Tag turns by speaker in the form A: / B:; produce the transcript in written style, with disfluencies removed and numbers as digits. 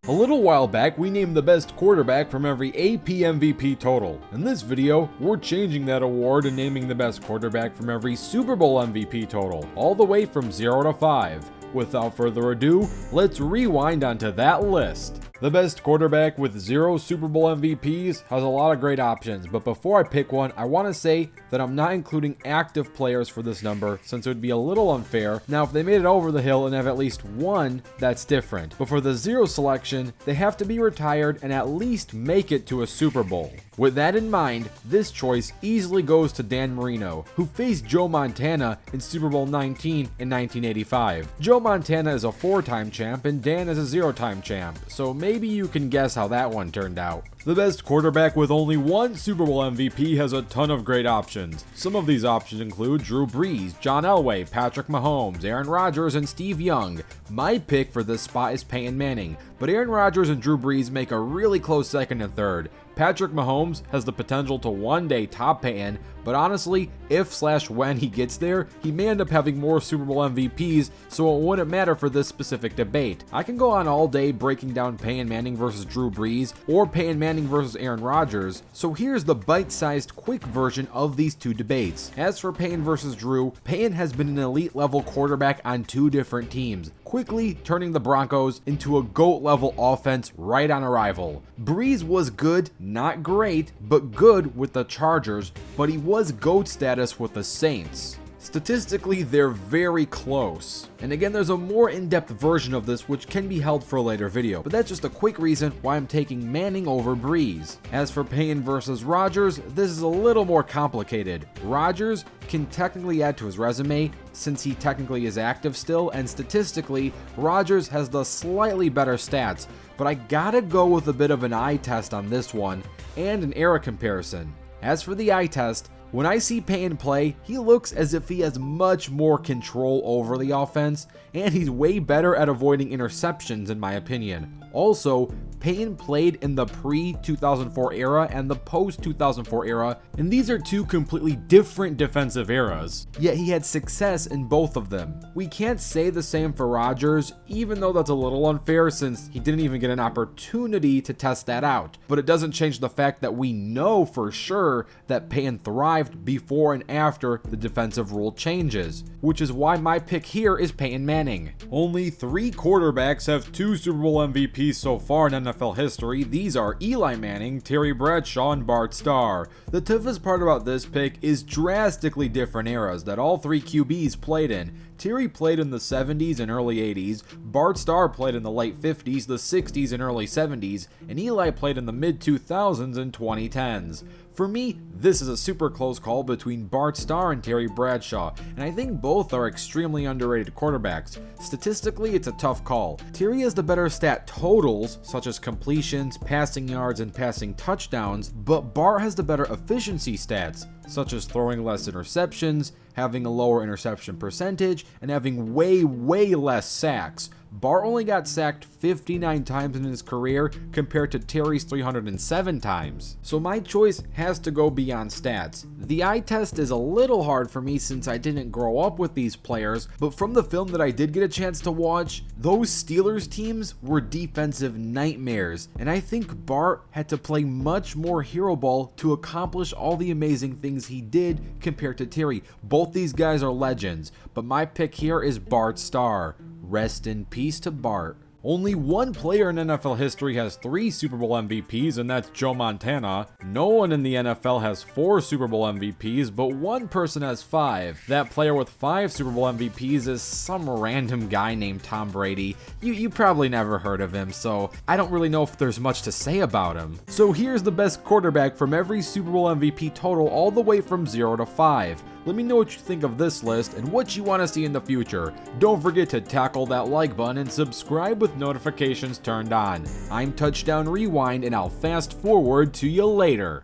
A: A little while back, we named the best quarterback from every AP MVP total. In this video, we're changing that award and naming the best quarterback from every Super Bowl MVP total, all the way from 0 to 5. Without further ado, let's rewind onto that list. The best quarterback with 0 Super Bowl MVPs has a lot of great options, but before I pick one, I want to say that I'm not including active players for this number since it would be a little unfair. Now, if they made it over the hill and have at least one, that's different. But for the 0 selection, they have to be retired and at least make it to a Super Bowl. With that in mind, this choice easily goes to Dan Marino, who faced Joe Montana in Super Bowl 19 in 1985. Joe Montana is a 4-time champ and Dan is a 0-time champ, so maybe you can guess how that one turned out. The best quarterback with only 1 Super Bowl MVP has a ton of great options. Some of these options include Drew Brees, John Elway, Patrick Mahomes, Aaron Rodgers, and Steve Young. My pick for this spot is Peyton Manning, but Aaron Rodgers and Drew Brees make a really close second and third. Patrick Mahomes has the potential to one day top Peyton, but honestly, if/when he gets there, he may end up having more Super Bowl MVPs, so it wouldn't matter for this specific debate. I can go on all day breaking down Peyton Manning versus Drew Brees, or Peyton Manning versus Aaron Rodgers, so here's the bite-sized quick version of these two debates. As for Peyton versus Drew, Peyton has been an elite level quarterback on 2 different teams, quickly turning the Broncos into a GOAT level offense right on arrival. Brees was good, not great, but good with the Chargers, but he was GOAT status with the Saints. Statistically, they're very close. And again, there's a more in-depth version of this which can be held for a later video, but that's just a quick reason why I'm taking Manning over Brees. As for Peyton versus Rodgers, this is a little more complicated. Rodgers can technically add to his resume since he technically is active still, and statistically, Rodgers has the slightly better stats, but I gotta go with a bit of an eye test on this one and an era comparison. As for the eye test, when I see Peyton play, he looks as if he has much more control over the offense, and he's way better at avoiding interceptions in my opinion. Also, Peyton played in the pre-2004 era and the post-2004 era, and these are 2 completely different defensive eras, yet he had success in both of them. We can't say the same for Rodgers, even though that's a little unfair since he didn't even get an opportunity to test that out, but it doesn't change the fact that we know for sure that Peyton thrived before and after the defensive rule changes, which is why my pick here is Peyton Manning. Only 3 quarterbacks have 2 Super Bowl MVPs so far in NFL history. These are Eli Manning, Terry Bradshaw, and Bart Starr. The toughest part about this pick is drastically different eras that all 3 QBs played in. Terry played in the 70s and early 80s, Bart Starr played in the late 50s, the 60s, and early 70s, and Eli played in the mid-2000s and 2010s. For me, this is a super close call between Bart Starr and Terry Bradshaw, and I think both are extremely underrated quarterbacks. Statistically, it's a tough call. Terry has the better stat totals, such as completions, passing yards, and passing touchdowns, but Bart has the better efficiency stats, such as throwing less interceptions, having a lower interception percentage, and having way less sacks. Bart only got sacked 59 times in his career compared to Terry's 307 times. So my choice has to go beyond stats. The eye test is a little hard for me since I didn't grow up with these players, but from the film that I did get a chance to watch, those Steelers teams were defensive nightmares, and I think Bart had to play much more hero ball to accomplish all the amazing things he did compared to Terry. Both these guys are legends, but my pick here is Bart Starr. Rest in peace to Bart. Only 1 player in NFL history has 3 Super Bowl MVPs, and that's Joe Montana. No one in the NFL has 4 Super Bowl MVPs, but 1 person has 5. That player with 5 Super Bowl MVPs is some random guy named Tom Brady. You probably never heard of him, so I don't really know if there's much to say about him. So here's the best quarterback from every Super Bowl MVP total all the way from 0 to 5. Let me know what you think of this list and what you want to see in the future. Don't forget to tackle that like button and subscribe with notifications turned on. I'm Touchdown Rewind, and I'll fast forward to you later.